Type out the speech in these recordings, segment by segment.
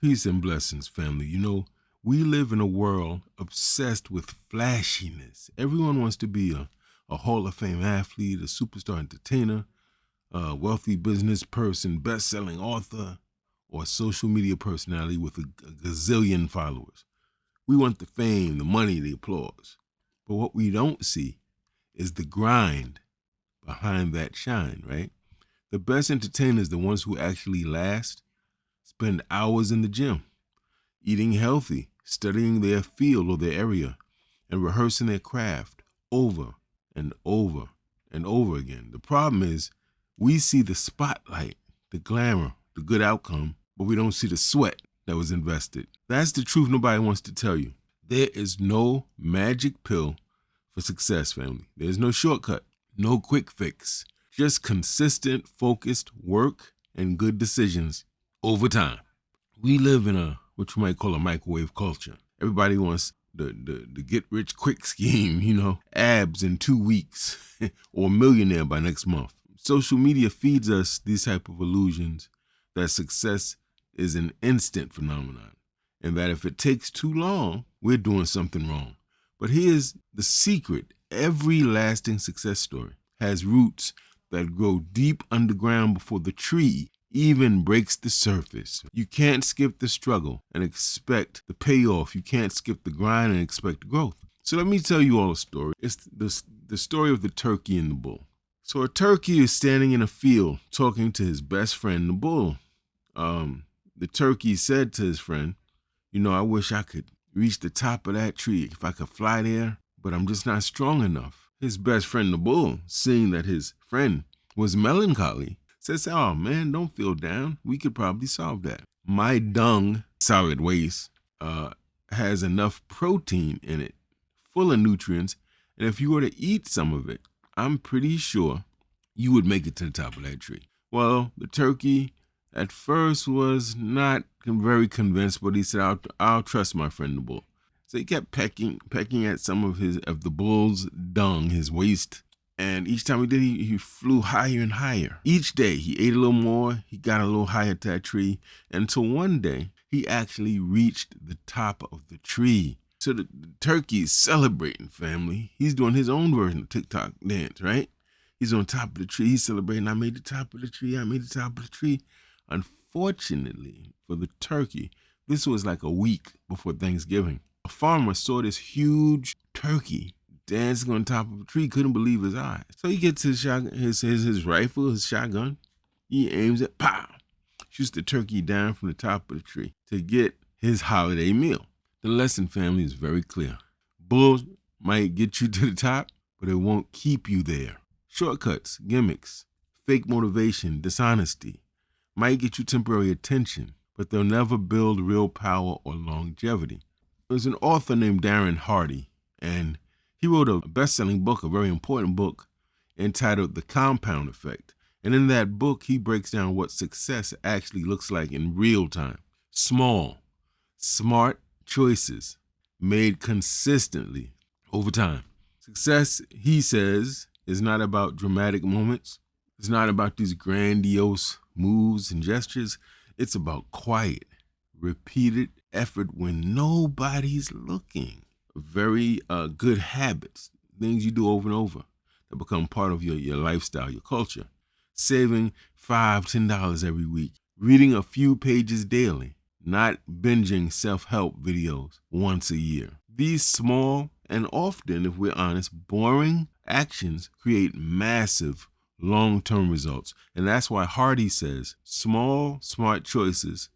Peace and blessings, family. We live in a world obsessed with flashiness. Everyone wants to be a Hall of Fame athlete, a superstar entertainer, a wealthy business person, best-selling author, or a social media personality with a gazillion followers. We want the fame, the money, the applause. But what we don't see is the grind behind that shine, right? The best entertainers, the ones who actually last, spend hours in the gym, eating healthy, studying their field or their area, and rehearsing their craft over and over and over again. The problem is we see the spotlight, the glamour, the good outcome, but we don't see the sweat that was invested. That's the truth nobody wants to tell you. There is no magic pill for success, family. There's no shortcut, no quick fix, just consistent, focused work and good decisions over time. We live in what you might call a microwave culture. Everybody wants the get rich quick scheme, abs in 2 weeks or millionaire by next month. Social media feeds us these type of illusions that success is an instant phenomenon and that if it takes too long, we're doing something wrong. But here's the secret. Every lasting success story has roots that grow deep underground before the tree even breaks the surface. You can't skip the struggle and expect the payoff. You can't skip the grind and expect growth. So let me tell you all a story. It's the story of the turkey and the bull. So a turkey is standing in a field talking to his best friend, the bull. The turkey said to his friend, I wish I could reach the top of that tree, if I could fly there, but I'm just not strong enough. His best friend, the bull, seeing that his friend was melancholy, says, oh man, don't feel down. We could probably solve that. My dung, solid waste, has enough protein in it, full of nutrients. And if you were to eat some of it, I'm pretty sure you would make it to the top of that tree. Well, the turkey at first was not very convinced, but he said, I'll trust my friend, the bull. So he kept pecking at some of the bull's dung, his waste. And each time he did, he flew higher and higher. Each day he ate a little more, he got a little higher to that tree, until one day he actually reached the top of the tree. So the turkey is celebrating, family. He's doing his own version of TikTok dance, right? He's on top of the tree, he's celebrating, I made the top of the tree, I made the top of the tree. Unfortunately for the turkey, this was like a week before Thanksgiving. A farmer saw this huge turkey dancing on top of a tree, couldn't believe his eyes. So he gets his shotgun, his rifle, his shotgun. He aims it, pow, shoots the turkey down from the top of the tree to get his holiday meal. The lesson, family, is very clear. Bulls might get you to the top, but it won't keep you there. Shortcuts, gimmicks, fake motivation, dishonesty might get you temporary attention, but they'll never build real power or longevity. There's an author named Darren Hardy, and he wrote a best-selling book, a very important book, entitled The Compound Effect. And in that book, he breaks down what success actually looks like in real time. Small, smart choices made consistently over time. Success, he says, is not about dramatic moments. It's not about these grandiose moves and gestures. It's about quiet, repeated effort when nobody's looking. Very good habits, things you do over and over that become part of your lifestyle, your culture. Saving $5, $10 every week. Reading a few pages daily. Not binging self-help videos once a year. These small and often, if we're honest, boring actions create massive long-term results. And that's why Hardy says small, smart choices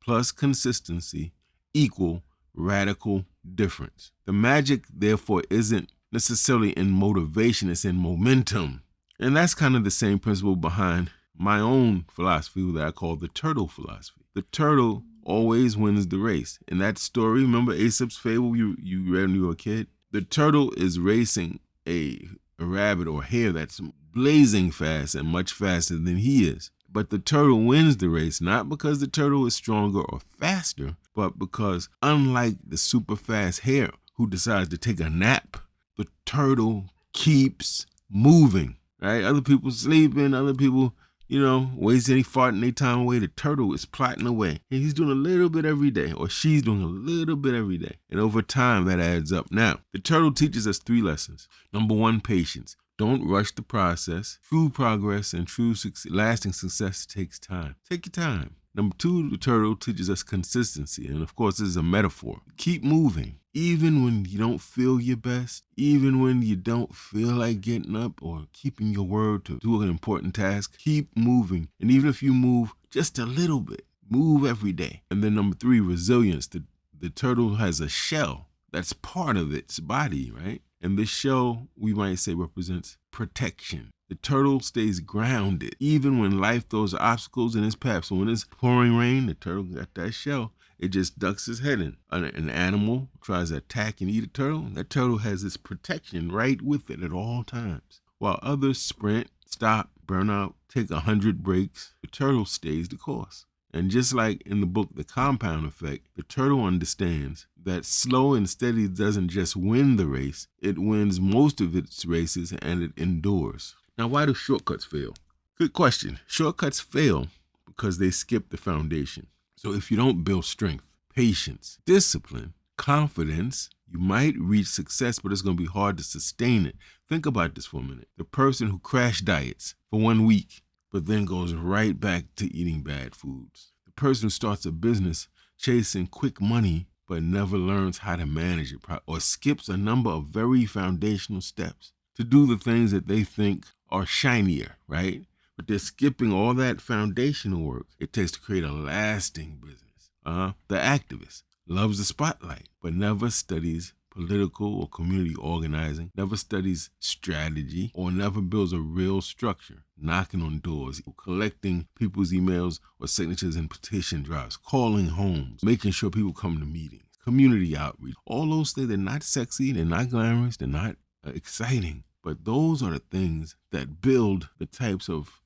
plus consistency equal radical difference. The magic, therefore, isn't necessarily in motivation, it's in momentum. And that's kind of the same principle behind my own philosophy that I call the turtle philosophy. The turtle always wins the race. In that story, remember Aesop's fable you read when you were a kid? The turtle is racing a rabbit or hare that's blazing fast and much faster than he is. But the turtle wins the race, not because the turtle is stronger or faster, but because unlike the super fast hare who decides to take a nap, the turtle keeps moving, right? Other people sleeping, other people waste any fart in their time away. The turtle is plotting away. And he's doing a little bit every day, or she's doing a little bit every day. And over time, that adds up. Now, the turtle teaches us 3 lessons. Number 1, patience. Don't rush the process. True progress and true lasting success takes time. Take your time. Number 2, the turtle teaches us consistency. And of course, this is a metaphor. Keep moving. Even when you don't feel your best, even when you don't feel like getting up or keeping your word to do an important task, keep moving. And even if you move just a little bit, move every day. And then number 3, resilience. The turtle has a shell that's part of its body, right? And this shell, we might say, represents protection. The turtle stays grounded even when life throws obstacles in its path. So when it's pouring rain, the turtle got that shell. It just ducks its head in. An animal tries to attack and eat a turtle. That turtle has its protection right with it at all times. While others sprint, stop, burn out, take 100 breaks, the turtle stays the course. And just like in the book, The Compound Effect, the turtle understands that slow and steady doesn't just win the race, it wins most of its races and it endures. Now, why do shortcuts fail? Good question. Shortcuts fail because they skip the foundation. So if you don't build strength, patience, discipline, confidence, you might reach success, but it's going to be hard to sustain it. Think about this for a minute. The person who crash diets for 1 week, but then goes right back to eating bad foods. The person who starts a business chasing quick money, but never learns how to manage it, or skips a number of very foundational steps to do the things that they think are shinier, right? But they're skipping all that foundational work it takes to create a lasting business. The activist loves the spotlight, but never studies political or community organizing, never studies strategy, or never builds a real structure, knocking on doors, collecting people's emails or signatures in petition drives, calling homes, making sure people come to meetings, community outreach. All those things, they're not sexy, they're not glamorous, they're not exciting, but those are the things that build the types of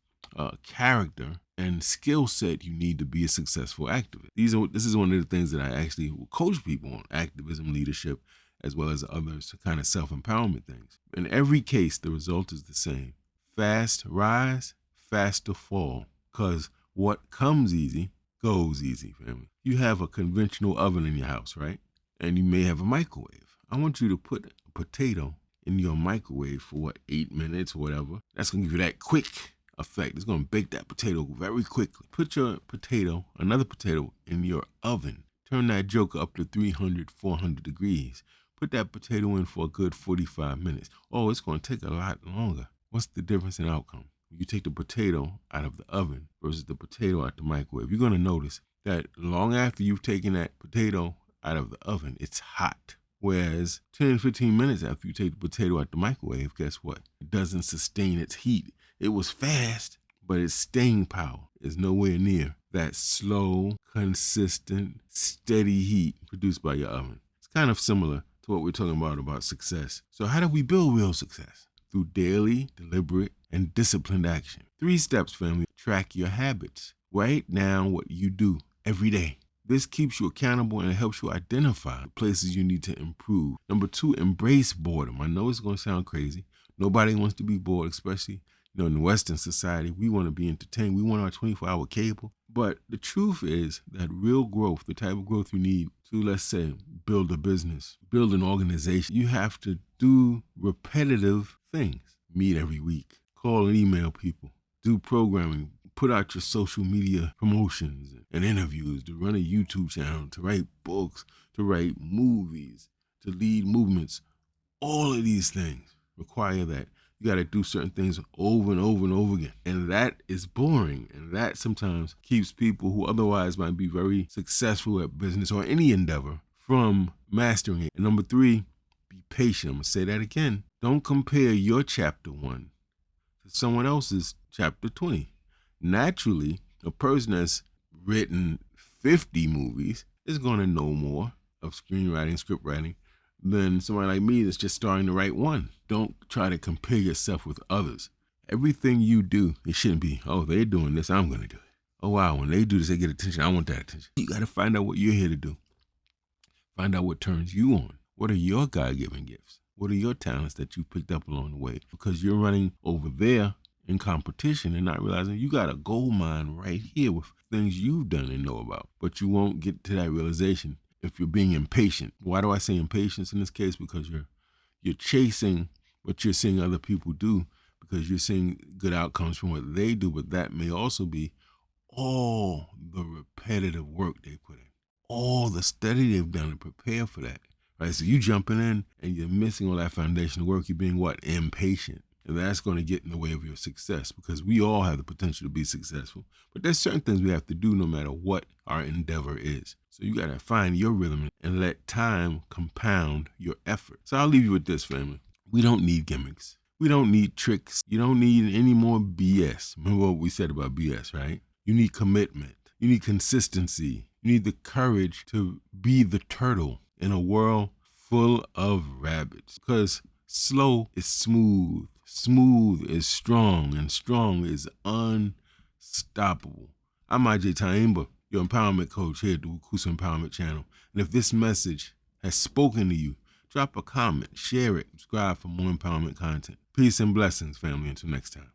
character and skill set you need to be a successful activist. This is one of the things that I actually will coach people on: activism, leadership, as well as others, kind of self-empowerment things. In every case, the result is the same. Fast rise, faster fall. Because what comes easy goes easy, family. You have a conventional oven in your house, right? And you may have a microwave. I want you to put a potato in your microwave for 8 minutes or whatever. That's going to give you that quick effect. It's going to bake that potato very quickly. Put your another potato, in your oven. Turn that joker up to 300, 400 degrees. Put that potato in for a good 45 minutes. Oh, it's going to take a lot longer. What's the difference in outcome? You take the potato out of the oven versus the potato out the microwave. You're going to notice that long after you've taken that potato out of the oven, it's hot. Whereas 10, 15 minutes after you take the potato out the microwave, guess what? It doesn't sustain its heat. It was fast, but its staying power is nowhere near that slow, consistent, steady heat produced by your oven. It's kind of similar to what we're talking about success. So how do we build real success? Through daily, deliberate, and disciplined action. 3 steps, family. Track your habits. Write down what you do every day. This keeps you accountable and it helps you identify the places you need to improve. Number 2, embrace boredom. I know it's going to sound crazy. Nobody wants to be bored, especially in Western society. We want to be entertained. We want our 24-hour cable. But the truth is that real growth, the type of growth you need to, let's say, build a business, build an organization, you have to do repetitive things. Meet every week, call and email people, do programming, put out your social media promotions and interviews, to run a YouTube channel, to write books, to write movies, to lead movements. All of these things require that you got to do certain things over and over and over again. And that is boring. And that sometimes keeps people who otherwise might be very successful at business or any endeavor from mastering it. And number 3, be patient. I'm going to say that again. Don't compare your chapter 1 to someone else's chapter 20. Naturally, a person that's written 50 movies is going to know more of screenwriting, script writing, than somebody like me that's just starting to write one. Don't try to compare yourself with others. Everything you do, it shouldn't be, oh, they're doing this, I'm going to do it. Oh, wow, when they do this, they get attention. I want that attention. You got to find out what you're here to do. Find out what turns you on. What are your God-given gifts? What are your talents that you picked up along the way? Because you're running over there in competition and not realizing you got a gold mine right here with things you've done and know about. But you won't get to that realization if you're being impatient. Why do I say impatience in this case? Because you're chasing what you're seeing other people do, because you're seeing good outcomes from what they do, but that may also be all the repetitive work they put in, all the study they've done to prepare for that, right? So you jumping in and you're missing all that foundational work. You're being what? Impatient. And that's going to get in the way of your success, because we all have the potential to be successful. But there's certain things we have to do no matter what our endeavor is. So you got to find your rhythm and let time compound your effort. So I'll leave you with this, family. We don't need gimmicks. We don't need tricks. You don't need any more BS. Remember what we said about BS, right? You need commitment. You need consistency. You need the courage to be the turtle in a world full of rabbits. Because slow is smooth. Smooth is strong, and strong is unstoppable. I'm Agyei Tyehimba, your empowerment coach here at the WUCUSU Empowerment Channel. And if this message has spoken to you, drop a comment, share it, subscribe for more empowerment content. Peace and blessings, family. Until next time.